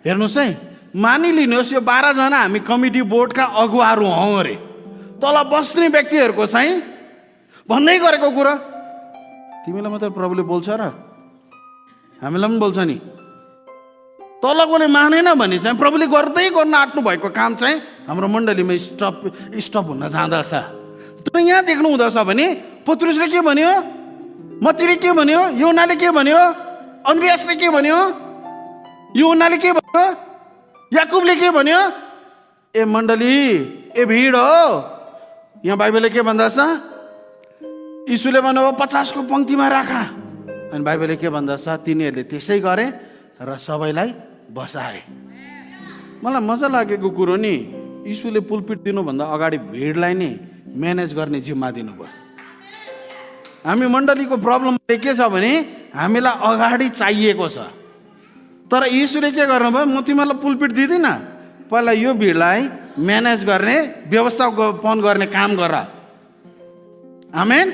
Speaker 1: हेर्नुहोस् है, मानिलिनुहोस् यो 12 जना हामी कमिटी बोर्डका अगुवाहरू हौँ अरे, तल बस्ने व्यक्तिहरूको चाहिँ भन्दै गरेको कुरा तिमीलाई मात्र प्रभुले बोल्छ र हामीलाई पनि बोल्छ नि। तलकोले मानेन भने चाहिँ प्रभुले गर्दै गर्न आँट्नु भएको काम चाहिँ हाम्रो मण्डलीमा स्टप हुन जाँदछ। तर यहाँ देख्नु हुँदछ भने पत्रुसले के भन्यो, मत्तीले के भन्यो, योनाले के भन्यो, अन्द्रियासले के भन्यो, योनाले के भन्यो, याकुबले के भन्यो? ए मण्डली, ए भिड हो। यहाँ बाइबलले के भन्दछ? यीशुले भन्नुभयो 50 को पंक्तिमा राखा, अनि बाइबलले के भन्दछ? तिनीहरूले त्यसै गरे र सबैलाई बसाए। मलाई मजा लागेको कुरो नि, यीशुले पुलपिट दिनुभन्दा अगाडि भिडलाई नै म्यानेज गर्ने जिम्मा दिनुभयो। हामी मण्डलीको प्रब्लम के छ भने हामीलाई अगाडि चाहिएको छ, तर यीशुले के गर्नुभयो? म तिमीलाई पुलपिट दिँदिनँ, पहिला यो भिडलाई म्यानेज गर्ने, व्यवस्थापन गर्ने काम गर। आमेन।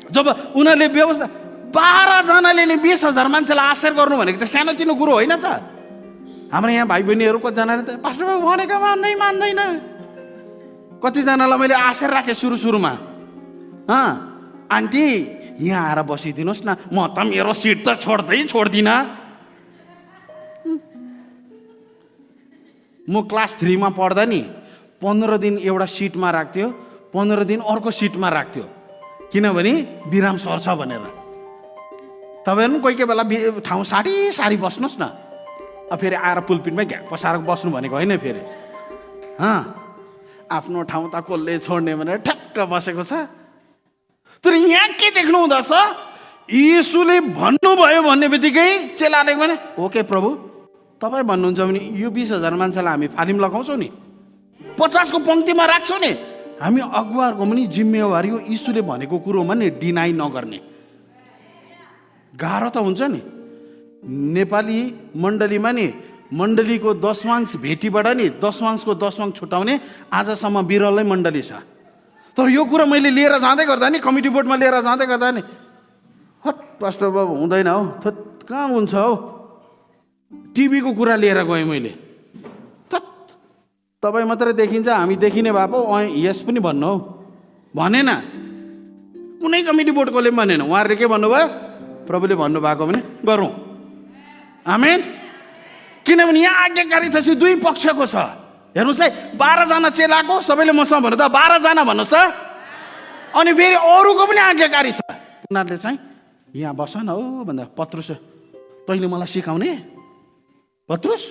Speaker 1: जब उनीहरूले व्यवस्था 12 जनाले नि 20,000 मान्छेलाई आश्रय गर्नु भनेको त सानोतिनो कुरो होइन त। हाम्रो यहाँ भाइ बहिनीहरू कतिजनाले त पास्टर बाबु भनेको मान्दैन। कतिजनालाई मैले आश्रय राखेँ सुरुमा, आन्टी यहाँ आएर बसिदिनुहोस् न, म त मेरो सिट त छोड्दिनँ। म क्लास 3 मा पढ्दा नि 15 दिन एउटा सिटमा राख्थ्यो, 15 दिन अर्को सिटमा राख्थ्यो, किनभने विराम सर्छ भनेर। तपाईँहरू पनि कोही बेला ठाउँ सारी बस्नुहोस् न, फेरि आएर पुलपिटमै घ्याक पसाएर बस्नु भनेको होइन। फेरि आफ्नो ठाउँ त कसले छोड्ने भनेर ठ्याक्क बसेको छ। तर यहाँ के देख्नु हुँदछ? यीशुले भन्नुभयो भन्ने बित्तिकै चेलाले भने ओके प्रभु, तपाईँ भन्नुहुन्छ भने यो 20,000 मान्छेलाई हामी फालिम लगाउँछौँ नि, 50 को पंक्तिमा राख्छौँ नि। हामी अगुवाहरूको पनि जिम्मेवारी हो यीशुले भनेको कुरोमा नि डिनाइ नगर्ने। गाह्रो त हुन्छ नि। नेपाली मण्डलीमा नि मण्डलीको 10वांश भेटीबाट नि 10वांशको 10वांश छुटाउने आजसम्म बिरलै मण्डली छ। तर यो कुरा मैले लिएर जाँदै गर्दा नि, कमिटी बोर्डमा लिएर जाँदै गर्दा नि, हट पास्टर बाबु हुँदैन हौ, कहाँ हुन्छ हौ, टिभीको कुरा लिएर गएँ मैले। तपाईँ मात्रै देखिन्छ, हामी देखिने भए पो यस पनि भन्नु हौ भनेन। कुनै कमिटी बोर्डकोले पनि भनेन। उहाँहरूले के भन्नुभयो? प्रभुले भन्नुभएको भने गरौँ। आमेन। किनभने यहाँ आज्ञाकारिता चाहिँ 2 पक्षको छ। हेर्नुहोस् है, 12 जना चेलाको, सबैले मसँग भन्नु त 12 जना भन्नुहोस् त, अनि फेरि अरूको पनि आज्ञाकारी छ। उनीहरूले चाहिँ यहाँ बस न हौ भन्दा, पत्रुस तैँले मलाई सिकाउने? पत्रुस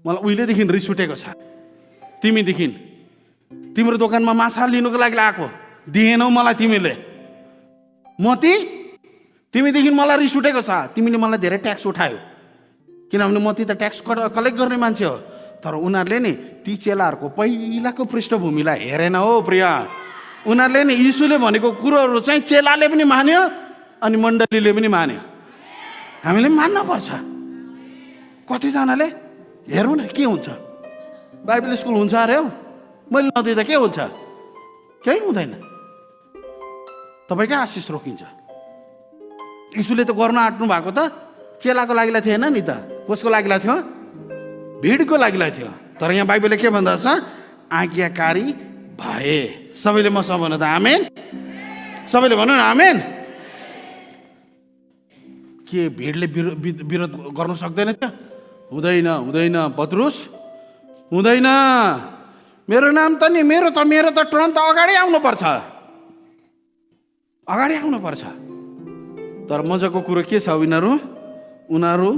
Speaker 1: मलाई उहिलेदेखि रिस उठेको छ, तिमीदेखि तिम्रो दोकानमा माछा लिनुको लागि आएको, दिएनौ मलाई तिमीले। मती तिमीदेखि मलाई रिस उठेको छ, तिमीले मलाई धेरै ट्याक्स उठायो, किनभने म ती त ट्याक्स कलेक्ट गर्ने मान्छे हो। तर उनीहरूले नि ती चेलाहरूको पहिलाको पृष्ठभूमिलाई हेरेन हो प्रिय। उनीहरूले नि यीशुले भनेको कुरोहरू चाहिँ चेलाले पनि मान्यो अनि मण्डलीले पनि मान्यो। हामीले पनि मान्न पर्छ। कतिजनाले हेरौँ न के हुन्छ, बाइबल स्कुल हुन्छ अरे हौ, मैले नदिँदा के हुन्छ? केही हुँदैन, तपाईँकै आशिष रोकिन्छ। यीशुले त गर्न आँट्नु भएको त चेलाको लागिलाई थिएन नि त, कसको लागिलाई थियो? भिडको लागिलाई थियो। तर यहाँ बाइबलले के भन्दछ? आज्ञाकारी भए। सबैले मसँग भन्नु त आमेन। सबैले भन्नु न आमेन। के भिडले विरोध गर्न सक्दैन त? हुँदैन, हुँदैन पत्रुस, हुँदैन। मेरो नाम त नि मेरो त टर्न त अगाडि आउनुपर्छ, अगाडि आउनुपर्छ। तर मजाको कुरो के छ, उनीहरू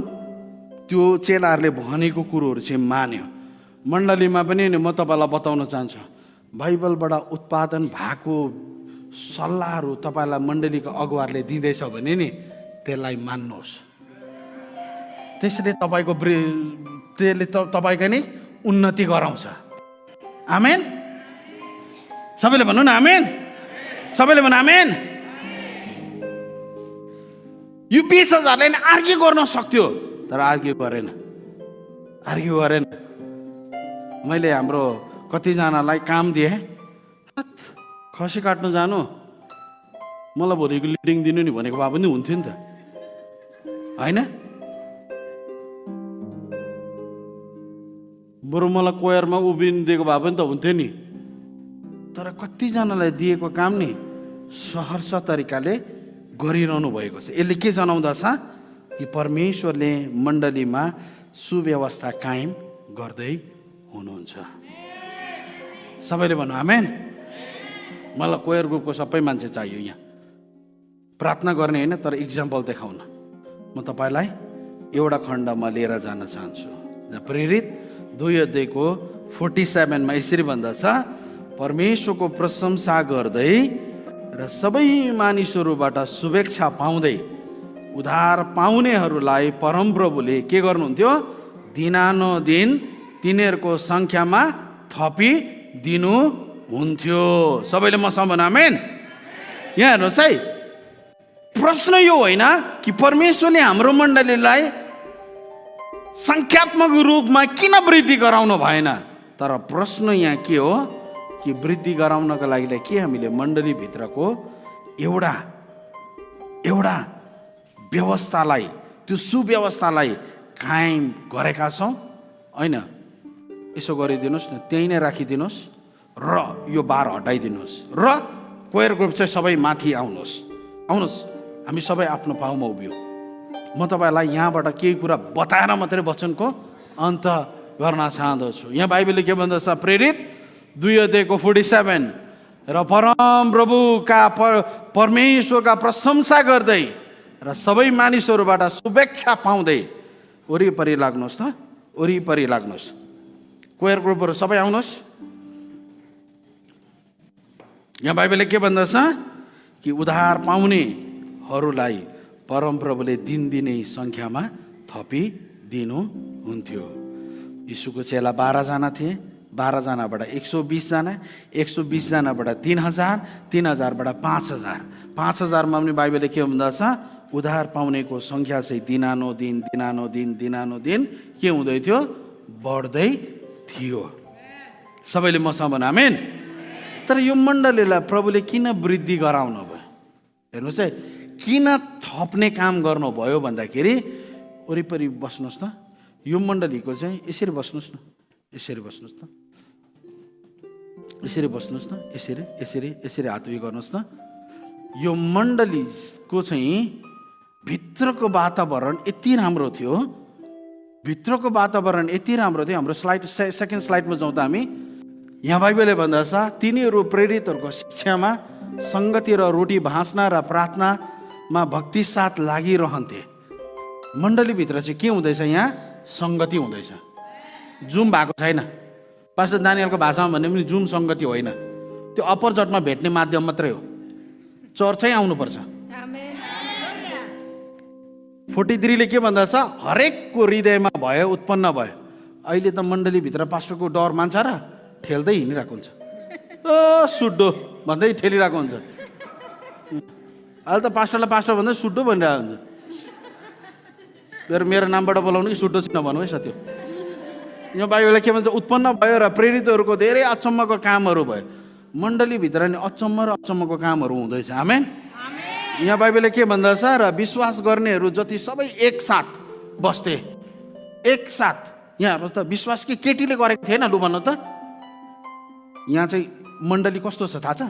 Speaker 1: त्यो चेलाहरूले भनेको कुरोहरू चाहिँ मान्यो। मण्डलीमा पनि नि म तपाईँलाई बताउन चाहन्छु, बाइबलबाट उत्पादन भएको सल्लाहहरू तपाईँलाई मण्डलीको अगुवाहरूले दिँदैछ भने नि त्यसलाई मान्नुहोस्। त्यसले तपाईँको नि उन्नति गराउँछ। आमेन। सबैले भन्नु न आमेन। सबैले भन्नु आमेन। यो 20,000ले नि आर्ग्यु गर्न सक्थ्यो, तर आर्ग्यु गरेन। मैले हाम्रो कतिजनालाई काम दिएँ, खसी काट्नु जानु, मलाई भोलिको लिडिङ दिनु नि भनेको भए पनि हुन्थ्यो नि त, होइन? बरु मलाई कोयरमा उभिदिएको भए पनि त हुन्थ्यो नि। तर कतिजनालाई दिएको काम नि सहर्ष तरिकाले गरिरहनु भएको छ। यसले के जनाउँदछ कि परमेश्वरले मण्डलीमा सुव्यवस्था कायम गर्दै हुनुहुन्छ। सबैले भन्नु आमेन। मलाई कोयर ग्रुपको सबै मान्छे चाहियो यहाँ, प्रार्थना गर्ने होइन, तर इक्जाम्पल देखाउन। म तपाईँलाई एउटा खण्डमा लिएर जान चाहन्छु। प्रेरित 2:47 यसरी भन्दछ, परमेश्वरको प्रशंसा गर्दै र सबै मानिसहरूबाट शुभेच्छा पाउँदै उद्धार पाउनेहरूलाई परमप्रभुले के गर्नुहुन्थ्यो? दिनानुदिन तिनीहरूको सङ्ख्यामा थपिदिनुहुन्थ्यो। सबैले मसँग भन्नु आमेन। यहाँ हेर्नुहोस् है, प्रश्न यो होइन कि परमेश्वरले हाम्रो मण्डलीलाई सङ्ख्यात्मक रूपमा किन वृद्धि गराउनु भएन, तर प्रश्न यहाँ के हो कि वृद्धि गराउनको लागि के हामीले मण्डलीभित्रको एउटा व्यवस्थालाई, त्यो सुव्यवस्थालाई कायम गरेका छौँ, होइन? यसो गरिदिनुहोस् न, त्यहीँ नै राखिदिनुहोस् र यो बार हटाइदिनुहोस् र कोयर ग्रुप चाहिँ सबै माथि आउनुहोस्। हामी सबै आफ्नो पाउमा उभियो। म तपाईँलाई यहाँबाट केही कुरा बताएर मात्रै वचनको अन्त गर्न चाहँदछु। यहाँ बाइबलले के भन्दछ? प्रेरित 2:47 र परम प्रभुका परमेश्वरका प्रशंसा गर्दै र सबै मानिसहरूबाट शुभेच्छा पाउँदै। वरिपरि लाग्नुहोस् त, वरिपरि लाग्नुहोस्। कोयर ग्रुपहरू सबै आउनुहोस्। यहाँ बाइबलले के भन्दछ कि उद्धार पाउनेहरूलाई परमप्रभुले दिनदिनै सङ्ख्यामा थपिदिनुहुन्थ्यो। यीशुको चेला 12 जना थिए, 12 जनाबाट 120 जना, 120 जनाबाट 3,000, 3,000बाट 5,000, 5,000मा पनि बाइबलले के भन्दछ? उद्धार पाउनेको सङ्ख्या चाहिँ दिनानुदिन के हुँदै थियो? बढ्दै थियो। सबैले मसँग भन्नु आमेन। तर यो मण्डलीलाई प्रभुले किन वृद्धि गराउनु भयो? हेर्नुहोस् है, किन थप्ने काम गर्नुभयो भन्दाखेरि, वरिपरि बस्नुहोस् न, यो मण्डलीको चाहिँ यसरी बस्नुहोस् न, यसरी बस्नुहोस् न, यसरी बस्नुहोस् न, यसरी हात उयो गर्नुहोस् न। यो मण्डलीको चाहिँ भित्रको वातावरण यति राम्रो थियो, भित्रको वातावरण यति राम्रो थियो। हाम्रो सेकेन्ड स्लाइडमा जाउँ त हामी। यहाँ बाइबलले भन्दछ, तिनीहरू प्रेरितहरूको शिक्षामा, सङ्गति र रोटी भाँच्न र प्रार्थनामा भक्ति साथ लागिरहन्थे। मण्डलीभित्र चाहिँ के हुँदैछ? यहाँ सङ्गति हुँदैछ। जुम भएको छैन। पास्टर दानियलको भाषामा भन्ने पनि जुम सङ्गति होइन, त्यो अप्पर जटमा भेट्ने माध्यम मात्रै हो। चर्चै आउनुपर्छ। 43ले के भन्दा छ, हरेकको हृदयमा भयो उत्पन्न भयो। अहिले त मण्डलीभित्र पास्टरको डर मान्छ र ठेल्दै हिँडिरहेको हुन्छ, सुड्डो भन्दै ठेलिरहेको हुन्छ। अहिले त पास्टरलाई पास्टर भन्दै सुड्डो भनिरहेको हुन्छ। मेरो नामबाट बोलाउनु कि सुड्डो चाहिँ नभन्नु है साथी। यो बाइबलले के भन्छ, उत्पन्न भयो र प्रेरितहरूको धेरै अचम्मको कामहरू भयो। मण्डलीभित्र नि अचम्म र अचम्मको कामहरू हुँदैछ। आमेन। यहाँ बाइबलले के भन्दछ, र विश्वास गर्नेहरू जति सबै एकसाथ बस्थे। एकसाथ यहाँ हेर्नुहोस् त, विश्वास कि केटीले गरेको थिएन, लु भन्नु त। यहाँ चाहिँ मण्डली कस्तो छ थाहा छ?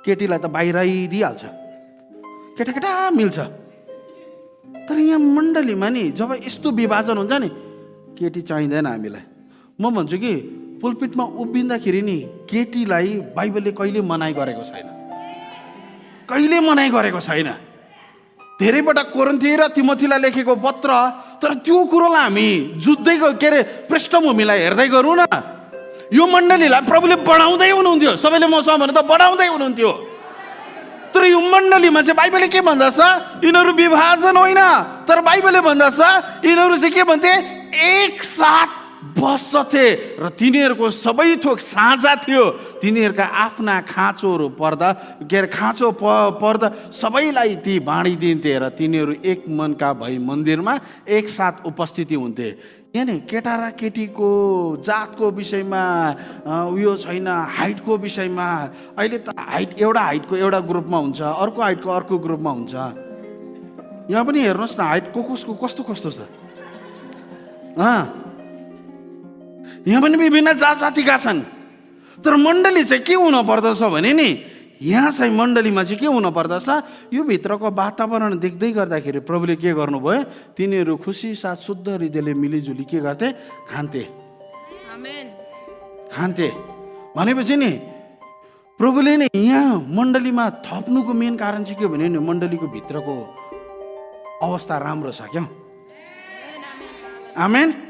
Speaker 1: केटीलाई त बाहिरै दिइहाल्छ, केटा मिल्छ। तर यहाँ मण्डलीमा नि जब यस्तो विभाजन हुन्छ नि, केटी चाहिँदैन हामीलाई। म भन्छु कि पुलपिटमा उभिँदाखेरि नि केटीलाई बाइबलले कहिले मनाइ गरेको छैन, कहिले मनाइ गरेको छैन। धेरैपल्ट कोरिन्थी र तिमोथीलाई लेखेको पत्र, तर त्यो कुरोलाई हामी जुझ्दै के अरे पृष्ठभूमिलाई हेर्दै गरौँ न। यो मण्डलीलाई प्रभुले बढाउँदै हुनुहुन्थ्यो, सबैले मसँग भने त बढाउँदै हुनुहुन्थ्यो। तर यो मण्डलीमा चाहिँ बाइबलले के भन्दछ, यिनीहरू विभाजन होइन, तर बाइबलले भन्दछ यिनीहरू चाहिँ के भन्थे, एकसाथ बस्दथे र तिनीहरूको सबै थोक साझा थियो। तिनीहरूका आफ्ना खाँचोहरू पर्दा खाँचो पर्दा सबैलाई ती बाँडिदिन्थे र तिनीहरू एक मनका भई मन्दिरमा एकसाथ उपस्थिति हुन्थे। यानि केटा र केटीको जातको विषयमा उयो छैन, हाइटको विषयमा। अहिले त एउटा हाइटको एउटा ग्रुपमा हुन्छ, अर्को हाइटको अर्को ग्रुपमा हुन्छ। यहाँ पनि हेर्नुहोस् न, हाइटको कसको कस्तो कस्तो छ। यहाँ पनि विभिन्न जात जातिका छन्। तर मण्डली चाहिँ के हुन पर्दछ भने नि, यहाँ चाहिँ मण्डलीमा चाहिँ के हुन पर्दछ, यो भित्रको वातावरण देख्दै गर्दाखेरि प्रभुले के गर्नुभयो, तिनीहरू खुसी साथ शुद्ध हृदयले मिलिजुली के गर्थे, खान्थे। खान्थे भनेपछि नि प्रभुले नै यहाँ मण्डलीमा थप्नुको मेन कारण चाहिँ के भने नि, मण्डलीको भित्रको अवस्था राम्रो छ क्या। आमेन।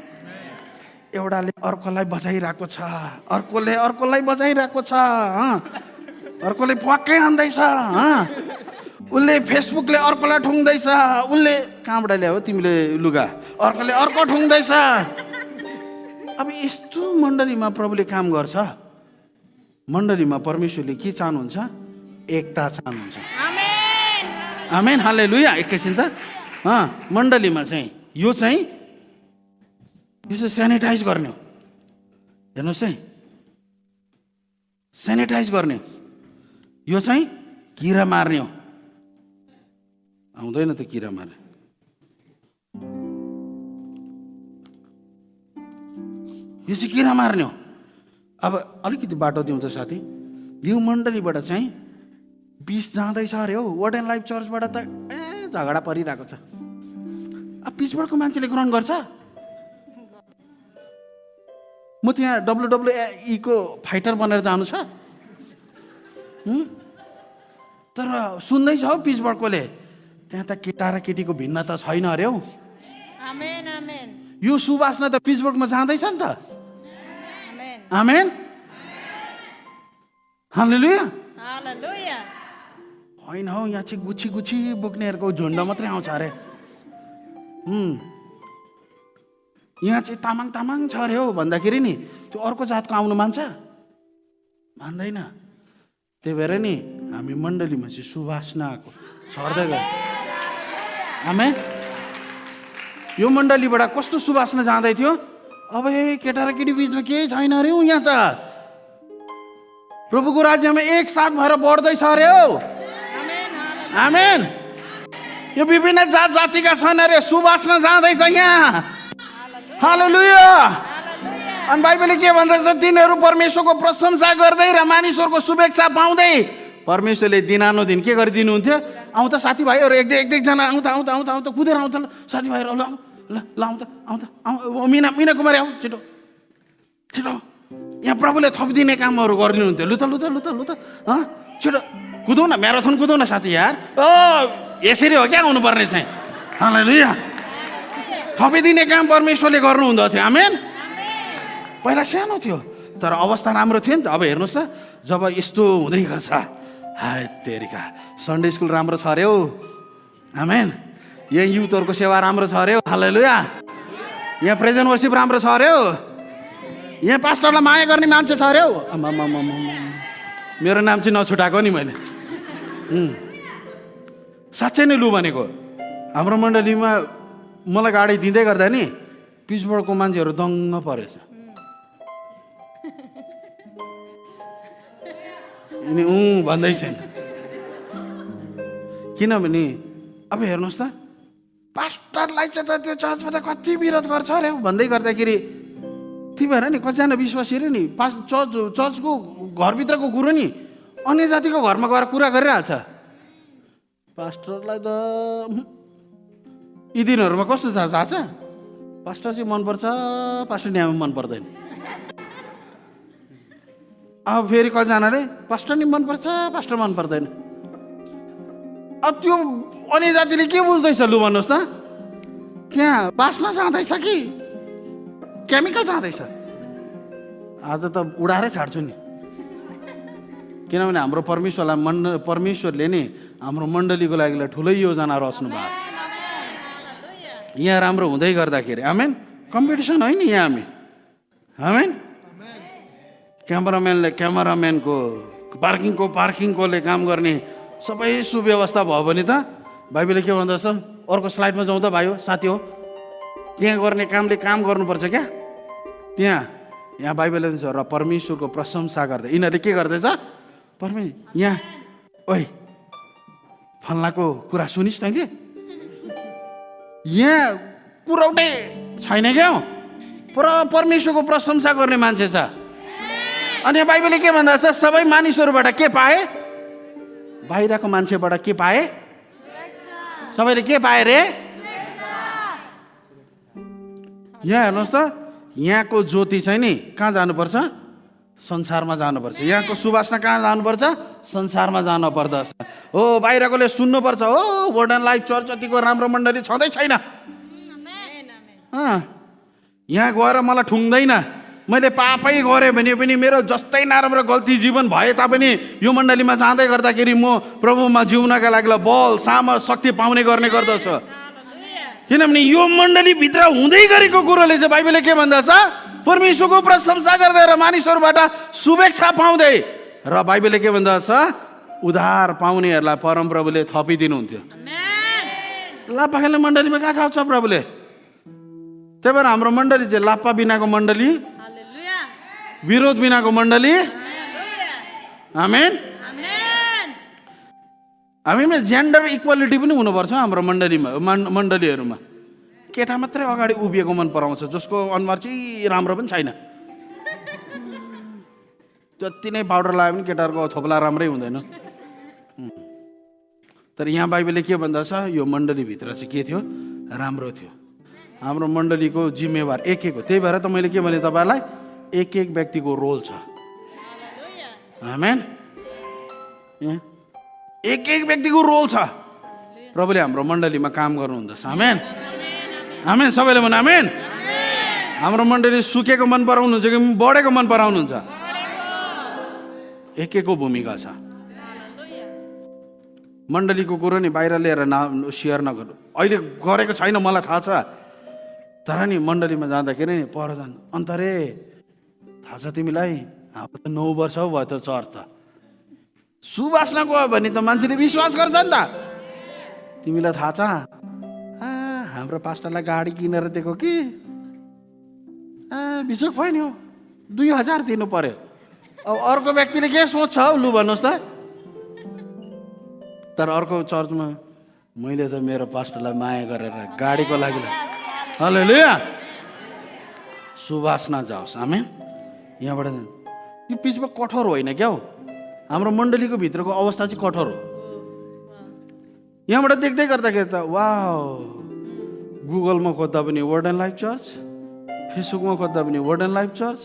Speaker 1: एउटाले अर्कोलाई बचाइरहेको छ, अर्कोले अर्कोलाई बचाइरहेको छ, अर्कोले प्वाक्कै हान्दैछ, उसले फेसबुकले अर्कोलाई ठुङ्दैछ, उसले कहाँबाट ल्यायो तिमीले लुगा, अर्कोले अर्को ठुङ्दैछ। अब यस्तो मण्डलीमा प्रभुले काम गर्छ। मण्डलीमा परमेश्वरले के चाहनुहुन्छ, एकता चाहनुहुन्छ। आमेन, हालेलुया। एकैछिन त, मण्डलीमा चाहिँ यो चाहिँ सेनिटाइज गर्ने हो। हेर्नुहोस् है, सेनिटाइज गर्ने हो। यो चाहिँ किरा मार्ने हो। आउँदैन त किरा मार्ने। यो चाहिँ किरा मार्ने हो। अब अलिकति बाटो दिउँ त साथी, यो मण्डलीबाट चाहिँ बिस जाँदैछ अरे हो। वर्ड एन्ड लाइफ चर्चबाट त झगडा परिरहेको छ। अब पिचबर्डको मान्छेले ग्रहण गर्छ। म त्यहाँ WWE को फाइटर बनेर जानु छ। तर सुन्दैछ हौ पिचबर्डकोले, त्यहाँ त केटा र केटीको भिन्नता छैन अरे हौ। यो सुवासना त पिचबर्डमा जाँदैछ नि त। आमेन, हालेलुया। होइन हौ, यहाँ चाहिँ गुच्छी गुच्छी बोक्नेहरूको झुन्ड मात्रै आउँछ अरे। यहाँ चाहिँ तामाङ तामाङ छ अरे हो भन्दाखेरि नि त्यो अर्को जातको आउनु मान्छ? मान्दैन। त्यही भएर नि हामी मण्डलीमा चाहिँ सुवासनाको छर्दै गयो। आमेन। यो मण्डलीबाट कस्तो सुवासना जाँदै थियो, अब केटा र केटी बिचमा केही छैन अरे हौ। यहाँ त प्रभुको राज्यमा एकसाथ भएर बढ्दैछ अरे हो। आमेन। यो विभिन्न जात जातिका छन् अरे, सुवासना जाँदैछ यहाँ। हालेलुया। अनि बाइबलले के भन्दछ, तिनीहरू परमेश्वरको प्रशंसा गर्दै र मानिसहरूको शुभेच्छा पाउँदै परमेश्वरले दिनानुदिन के गरिदिनुहुन्थ्यो। आउँ त साथीभाइहरू, एक एकजना आउँ त कुदेर आउँ त साथीभाइहरू, ल आउँ त मिना कुमारी आऊ, छिटो छिटो। यहाँ प्रभुले थपिदिने कामहरू गरिदिनुहुन्थ्यो। लु त छिटो कुदौ न, म्याराथन कुदौ न साथी यार। यसरी हो क्या आउनुपर्ने चाहिँ। हालेलुया। थपिदिने काम परमेश्वरले गर्नुहुँदो थियो। आमेन। पहिला सानो थियो तर अवस्था राम्रो थियो नि त। अब हेर्नुहोस् त, जब यस्तो हुँदै गर्छ, हाय तेरिका सन्डे स्कुल राम्रो छ अरे हो। आमेन। यहाँ युथहरूको सेवा राम्रो छ अरे हो, हालेलुया। यहाँ प्रेजेन्ट वर्सिप राम्रो छ अरे हो, यहाँ पास्टरलाई माया गर्ने मान्छे छ अरे हो। मेरो नाम चाहिँ नछुटाएको नि मैले। साँच्चै नै लु भनेको, हाम्रो मण्डलीमा मलाई गाडी दिँदै गर्दा नि पिछबाटको मान्छेहरू दङ्ग परेछ। यिनी भन्दैछन्, किनभने अब हेर्नुहोस् त, पास्टरलाई चाहिँ त त्यो चर्चमा त कति विरोध गर्छ अरे भन्दै गर्दाखेरि त्यही भएर नि कतिजना विश्वासीले नि चर्चको घरभित्रको कुरो नि अन्य जातिको घरमा गएर कुरा गरिरहेछ। पास्टरलाई त यी दिनहरूमा कस्तो थाहा छ, पास्टर चाहिँ मनपर्छ, पास्टर नि मन पर्दैन। अब फेरि कतिजनाले पास्टर नि मनपर्छ, पास्टर मन पर्दैन। अब त्यो अन्य जातिले के बुझ्दैछ लु भन्नुहोस् त, त्यहाँ बास्ना जाँदैछ कि केमिकल जाँदैछ? आज त उडाएरै छाड्छु नि, किनभने हाम्रो परमेश्वरले नि हाम्रो मण्डलीको लागि ठुलै योजना रच्नु भयो। यहाँ राम्रो हुँदै गर्दाखेरि आमेन, कम्पिटिसन होइन यहाँ हामी, आमेन। क्यामेराम्यानको पार्किङकोले काम गर्ने सबै सुव्यवस्था भयो भने त बाइबलले के भन्दछ, अर्को स्लाइडमा जाउँ त भाइ हो, साथी हो, त्यहाँ गर्ने कामले काम गर्नुपर्छ क्या यहाँ बाइबलले भन्छ। र परमेश्वरको प्रशंसा गर्दै यिनीहरूले के गर्दैछ, यहाँ ओइ फल्नाको कुरा सुनिस् तैँले, यहाँ कुरौटे छैन क्या, परमेश्वरको प्रशंसा गर्ने मान्छे छ। अनि बाइबलले के भन्दैछ, सबै मानिसहरूबाट के पाए, बाहिरको मान्छेबाट के पाए, सबैले के पाए रे? यहाँ हेर्नुहोस् त, यहाँको ज्योति चाहिँ नि कहाँ जानुपर्छ, संसारमा जानुपर्छ। यहाँको सुवासना कहाँ जानुपर्छ, संसारमा जानु पर्दछ। हो बाहिरकोले सुन्नुपर्छ, हो गोल्डन लाइफ चर्च जतिको राम्रो मण्डली छँदै छैन। यहाँ गएर मलाई ठुङ्दैन, मैले पापै गरेँ भने पनि मेरो जस्तै नराम्रो गल्ती जीवन भए तापनि यो मण्डलीमा जाँदै गर्दाखेरि म प्रभुमा जिउनका लागि बल सामर्थ शक्ति पाउने गर्ने गर्दछ। किनभने यो मण्डलीभित्र हुँदै गरेको कुरोले चाहिँ बाइबलले के भन्दछ, परमेश्वरको प्रशंसा गर्दै र मानिसहरूबाट शुभेच्छा पाउँदै, र बाइबलले के भन्दछ, उद्धार पाउनेहरूलाई परमप्रभुले थपिदिनुहुन्थ्यो। लाप्पाखेल्ने मण्डलीमा कहाँ थाप्छ प्रभुले? त्यही भएर हाम्रो मण्डली चाहिँ लाप्पा बिनाको मण्डली, विरोध बिनाको मण्डली, आमेन। हामीमा जेन्डर इक्वालिटी पनि हुनुपर्छ हाम्रो मण्डलीहरूमा। केटा मात्रै अगाडि उभिएको मन पराउँछ, जसको अनुहार चाहिँ राम्रो पनि छैन, जति नै पाउडर लगायो भने केटाहरूको थोप्ला राम्रै हुँदैन। तर यहाँ बाइबलले के भन्दछ, यो मण्डलीभित्र चाहिँ के थियो, राम्रो थियो। हाम्रो मण्डलीको जिम्मेवार एक हो। त्यही भएर त मैले के भने तपाईँलाई, एक व्यक्तिको रोल छ, आमेन। एक व्यक्तिको रोल छ। प्रभुले हाम्रो मण्डलीमा काम गर्नुहुँदछ, आमेन आमेन। सबैले भन आमेन। हाम्रो मण्डली सुकेको मन पराउनुहुन्छ कि बढेको मन पराउनुहुन्छ? एकको भूमिका छ। मण्डलीको कुरो नि बाहिर लिएर सेयर नगर्नु। अहिले गरेको छैन मलाई थाहा छ, तर नि मण्डलीमा जाँदाखेरि नि पर जानु अन्त रे, थाहा छ तिमीलाई, अब त 9 वर्ष भयो त चर्च त, सुवासना गयो भने त मान्छेले विश्वास गर्छ नि त। तिमीलाई थाहा छ, हाम्रो पास्टरलाई गाडी किनेर दिएको कि बिचोक भयो नि, 2000 दिनु पर्यो। अब अर्को व्यक्तिले के सोच्छ हौ लु भन्नुहोस् त। तर अर्को चर्चमा मैले त मेरो पास्टरलाई माया गरेर गाडीको लागि, हालेलुया, सुवासना जाओस्, आमेन। यहाँबाट यो पिछमा कठोर होइन क्या हो, हाम्रो मण्डलीको भित्रको अवस्था चाहिँ कठोर हो। यहाँबाट देख्दै गर्दाखेरि त वाह, गुगलमा खोज्दा पनि वर्ड एन्ड लाइफ चर्च, फेसबुकमा खोज्दा पनि वर्ड एन्ड लाइफ चर्च,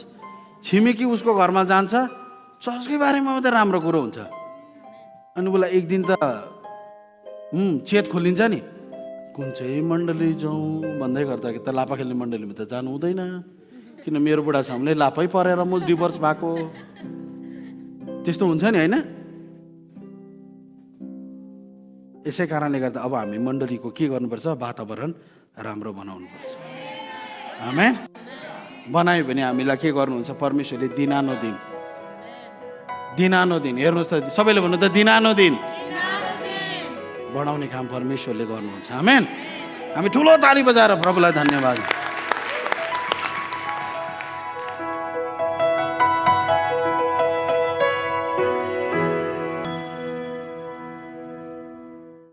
Speaker 1: छिमेकी उसको घरमा जान्छ, चर्चकै बारेमा मात्रै राम्रो कुरो हुन्छ। अनि उसलाई एक दिन त चेत खोलिन्छ नि, कुन चाहिँ मण्डली जाउँ भन्दै गर्दाखेरि त लाप्पाखेल्ने मण्डलीमा त जानु हुँदैन, किन मेरो बुढा छामले लापै परेर म डिभोर्स भएको, त्यस्तो हुन्छ नि होइन। यसै कारणले गर्दा अब हामी मण्डलीको के गर्नुपर्छ? वातावरण राम्रो बनाउनुपर्छ। आमेन। बनायो भने हामीलाई के गर्नुहुन्छ? परमेश्वरले दिनानुदिन हेर्नुहोस् त, सबैले भन्नु त दिनानुदिन बढाउने काम परमेश्वरले गर्नुहुन्छ। आमेन। हामी ठुलो ताली बजाएर प्रभुलाई धन्यवाद।